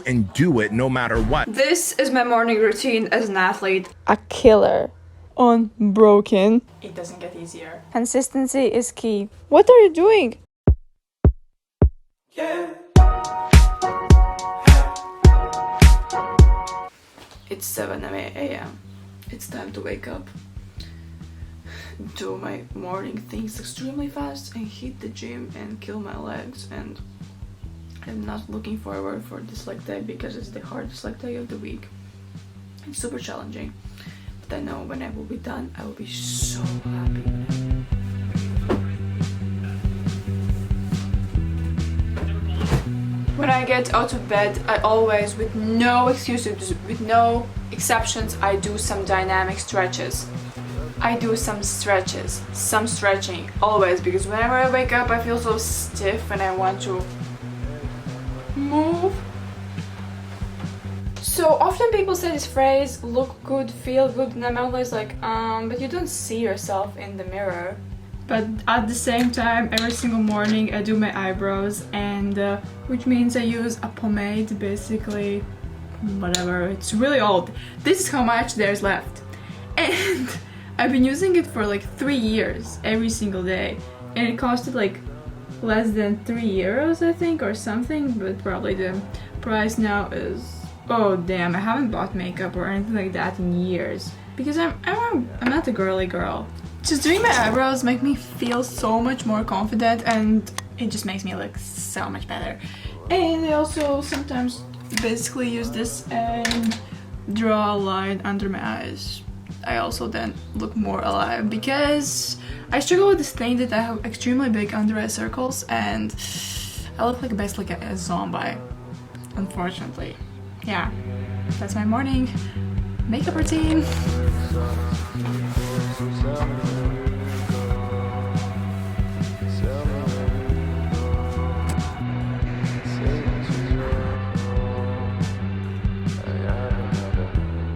and do it no matter what. This is my morning routine as an athlete. A killer. Unbroken. It doesn't get easier. Consistency is key. What are you doing? Yeah. It's 7 a.m. It's time to wake up, do my morning things extremely fast and hit the gym and kill my legs, and I'm not looking forward for this leg day because it's the hardest leg day of the week. It's super challenging, but I know when I will be done, I will be so happy. When I get out of bed, I always, with no excuses, with no exceptions, I do some dynamic stretches. I do some stretching, always, because whenever I wake up, I feel so stiff and I want to move. So often people say this phrase, look good, feel good, and I'm always like, but you don't see yourself in the mirror. But at the same time, every single morning I do my eyebrows, and which means I use a pomade, basically, whatever, it's really old. This is how much there's left. And I've been using it for like 3 years, every single day. And it costed like less than 3 euros, I think, or something, but probably the price now is, oh damn, I haven't bought makeup or anything like that in years. Because I'm not a girly girl. Just doing my eyebrows make me feel so much more confident, and it just makes me look so much better. And I also sometimes basically use this and draw a line under my eyes. I also then look more alive because I struggle with this thing that I have extremely big under eye circles and I look like basically a zombie, unfortunately. Yeah, that's my morning makeup routine.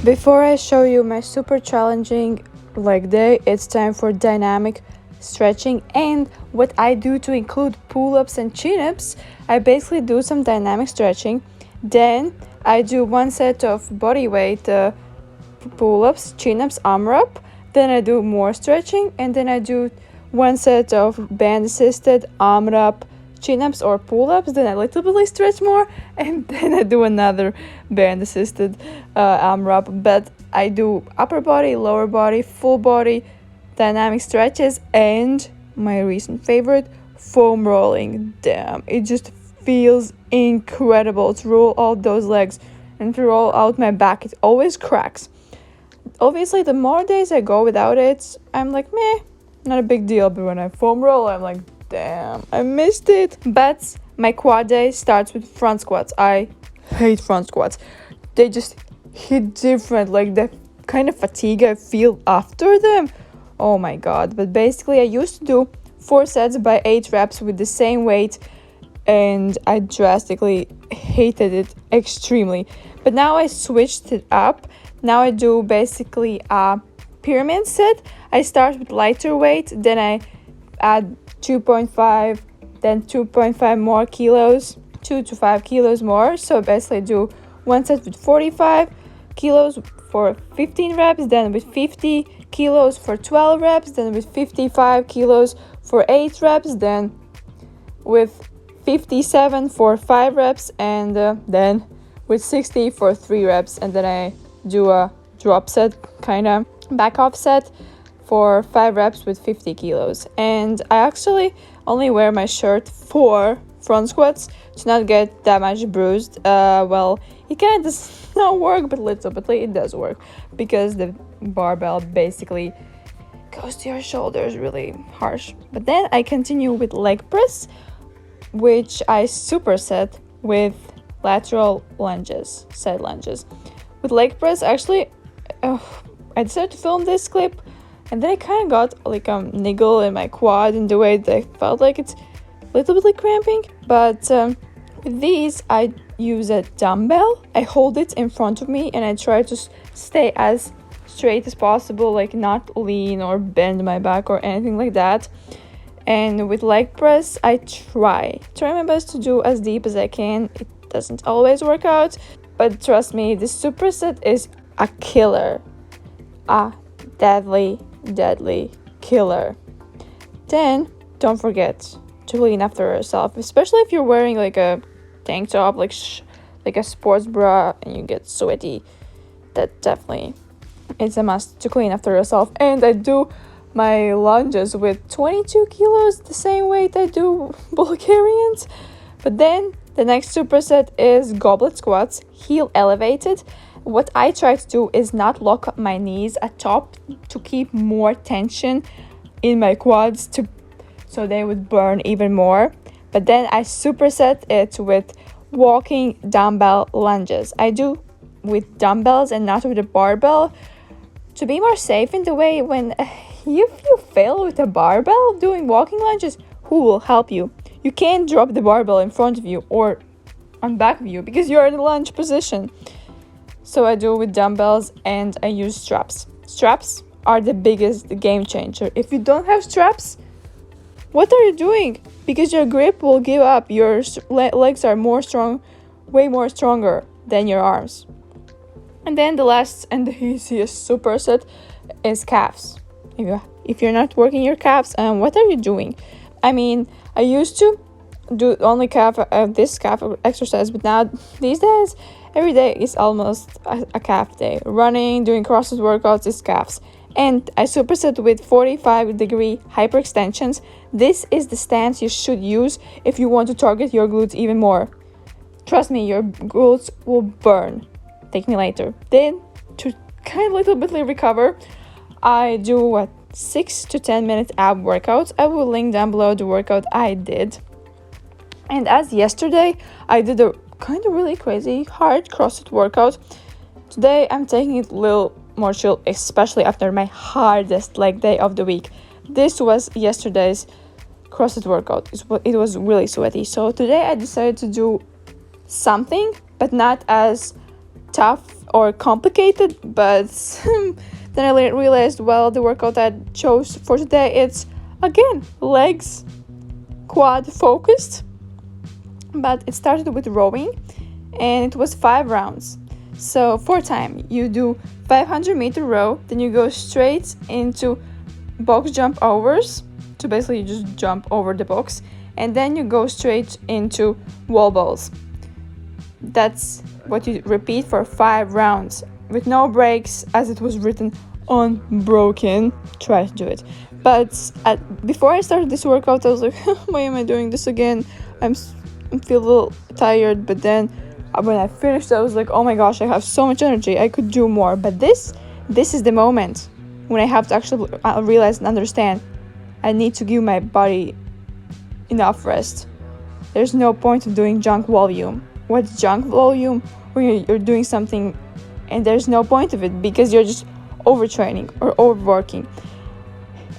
Before I show you my super challenging leg day, it's time for dynamic stretching. And what I do to include pull-ups and chin-ups, I basically do some dynamic stretching. Then I do one set of body weight pull-ups, chin-ups, arm up. Then I do more stretching, and then I do one set of band-assisted arm up, chin-ups or pull-ups. Then I little bit stretch more, and then I do another band-assisted arm up. But I do upper body, lower body, full body, dynamic stretches, and my recent favorite, foam rolling. Damn, it just feels incredible to roll out those legs and to roll out my back. It always cracks. Obviously, the more days I go without it, I'm like, meh, not a big deal. But when I foam roll, I'm like, damn, I missed it. But my quad day starts with front squats. I hate front squats. They just hit different, like the kind of fatigue I feel after them. Oh my god. But basically, I used to do 4 sets by 8 reps with the same weight, and I drastically hated it extremely. But now I switched it up. Now I do basically a pyramid set. I start with lighter weight, then I add 2.5, then 2.5 more kilos, 2 to 5 kilos more. So basically do one set with 45 kilos for 15 reps, then with 50 kilos for 12 reps, then with 55 kilos for 8 reps, then with 57 for 5 reps, and then with 60 for 3 reps. And then I do a drop set, kind of back off set for 5 reps with 50 kilos. And I actually only wear my shirt for front squats to not get that much bruised. Well, it kind of does not work, but little bit it does work because the barbell basically goes to your shoulders really harsh. But then I continue with leg press, which I superset with lateral lunges, side lunges. With leg press, actually, I decided to film this clip, and then I kind of got like a niggle in my quad in the way that I felt like it's a little bit like cramping. But with these, I use a dumbbell. I hold it in front of me, and I try to stay as straight as possible, like not lean or bend my back or anything like that. And with leg press, I try my best to do as deep as I can. It doesn't always work out. But trust me, this superset is a killer. A deadly killer. Then don't forget to clean after yourself, especially if you're wearing like a tank top, like a sports bra, and you get sweaty. That definitely is a must to clean after yourself. And I do my lunges with 22 kilos, the same weight I do Bulgarians. But then the next superset is goblet squats, heel elevated. What I try to do is not lock up my knees at top to keep more tension in my quads so they would burn even more. But then I superset it with walking dumbbell lunges. I do with dumbbells and not with a barbell to be more safe in the way when if you fail with a barbell doing walking lunges, who will help you? You can't drop the barbell in front of you or on back of you because you're in the lunge position. So I do it with dumbbells and I use straps. Straps are the biggest game changer. If you don't have straps, what are you doing? Because your grip will give up. Your legs are way more stronger than your arms. And then the last and the easiest superset is calves. If you're not working your calves, what are you doing? I mean, I used to do only this calf exercise, but now these days every day is almost a calf day. Running, doing CrossFit workouts is calves. And I superset with 45-degree hyperextensions. This is the stance you should use if you want to target your glutes even more. Trust me, your glutes will burn. Thank me later. Then, to kind of little bit recover, I do 6 to 10 minute ab workouts. I will link down below the workout I did. And as yesterday, I did a kind of really crazy hard CrossFit workout. Today, I'm taking it a little more chill, especially after my hardest leg day of the week. This was yesterday's CrossFit workout. It was really sweaty. So today I decided to do something, but not as tough or complicated. But then I realized, well, the workout I chose for today, it's again legs, quad focused. But it started with rowing and it was 5 rounds. So for time, you do 500-meter row, then you go straight into box jump overs. So basically you just jump over the box, and then you go straight into wall balls. That's what you repeat for 5 rounds with no breaks, as it was written unbroken. Try to do it. But before I started this workout, I was like, why am I doing this again? I feel a little tired, but then when I finished, I was like, oh my gosh, I have so much energy, I could do more. But this is the moment when I have to actually realize and understand I need to give my body enough rest. There's no point of doing junk volume. What's junk volume? When you're doing something and there's no point of it because you're just overtraining or overworking.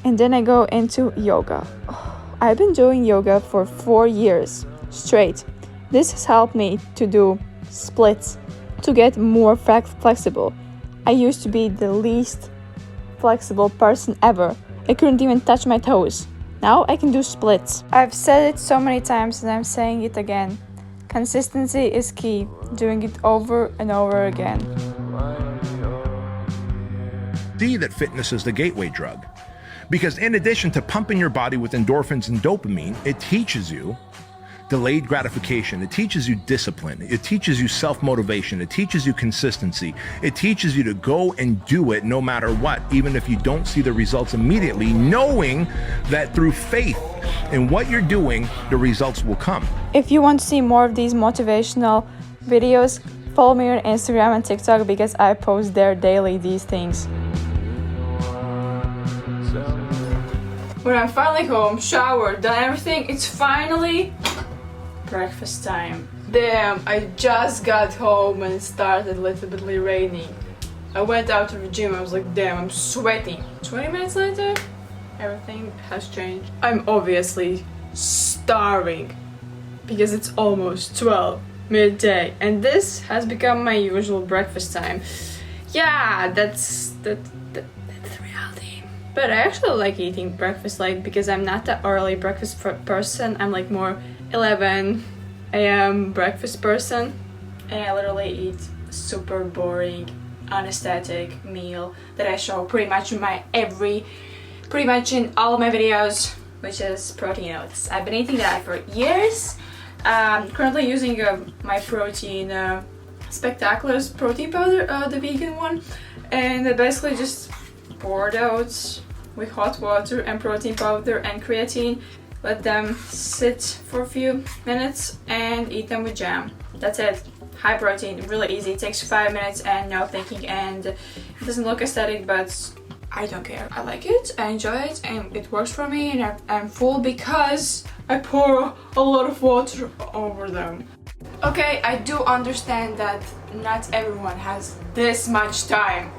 And then I go into yoga. I've been doing yoga for 4 years straight. This has helped me to do splits, to get more flexible. I used to be the least flexible person ever. I couldn't even touch my toes. Now I can do splits. I've said it so many times and I'm saying it again. Consistency is key. Doing it over and over again. See that fitness is the gateway drug. Because in addition to pumping your body with endorphins and dopamine, it teaches you delayed gratification. It teaches you discipline. It teaches you self-motivation. It teaches you consistency. It teaches you to go and do it no matter what, even if you don't see the results immediately, knowing that through faith in what you're doing, the results will come. If you want to see more of these motivational videos, follow me on Instagram and TikTok because I post there daily these things. When I'm finally home, showered, done everything, it's finally breakfast time. Damn, I just got home and it started a little bit raining. I went out to the gym, I was like, damn, I'm sweating. 20 minutes later, everything has changed. I'm obviously starving because it's almost 12 midday and this has become my usual breakfast time. Yeah, that's the reality. But I actually like eating breakfast late because I'm not that early breakfast person. I'm like more 11, I am breakfast person and I literally eat super boring, unaesthetic meal that I show pretty much in all of my videos, which is protein oats. I've been eating that for years. Currently using my protein Spectacular's protein powder, the vegan one, and I basically just pour the oats with hot water and protein powder and creatine, let them sit for a few minutes and eat them with jam. That's it. High protein, really easy. It takes 5 minutes and no thinking, and it doesn't look aesthetic, but I don't care. I like it, I enjoy it, and it works for me, and I'm full because I pour a lot of water over them. Okay, I do understand that not everyone has this much time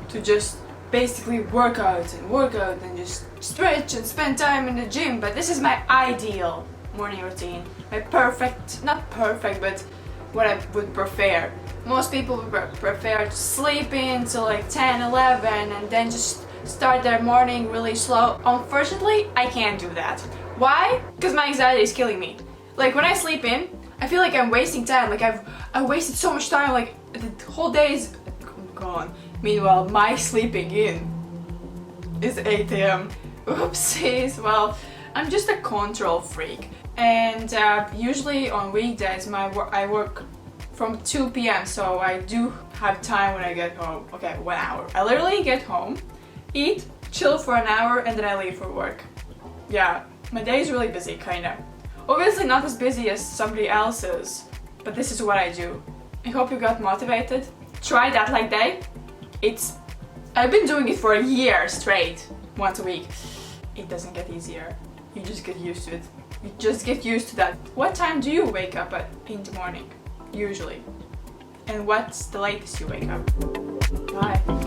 to just basically work out and just stretch and spend time in the gym, but this is my ideal morning routine. My perfect, not perfect, but what I would prefer. Most people would prefer to sleep in till like 10, 11 and then just start their morning really slow. Unfortunately, I can't do that. Why? Because my anxiety is killing me. Like when I sleep in, I feel like I'm wasting time. Like I wasted so much time, like the whole day is gone. Meanwhile, my sleeping in is 8 a.m. Oopsies. Well, I'm just a control freak. And usually on weekdays I work from 2 p.m. so I do have time when I get home. Okay, 1 hour. I literally get home, eat, chill for an hour, and then I leave for work. Yeah, my day is really busy, kinda. Obviously not as busy as somebody else's, but this is what I do. I hope you got motivated. Try that like day. I've been doing it for a year straight, once a week. It doesn't get easier. You just get used to it. You just get used to that. What time do you wake up at in the morning, usually? And what's the latest you wake up? Bye.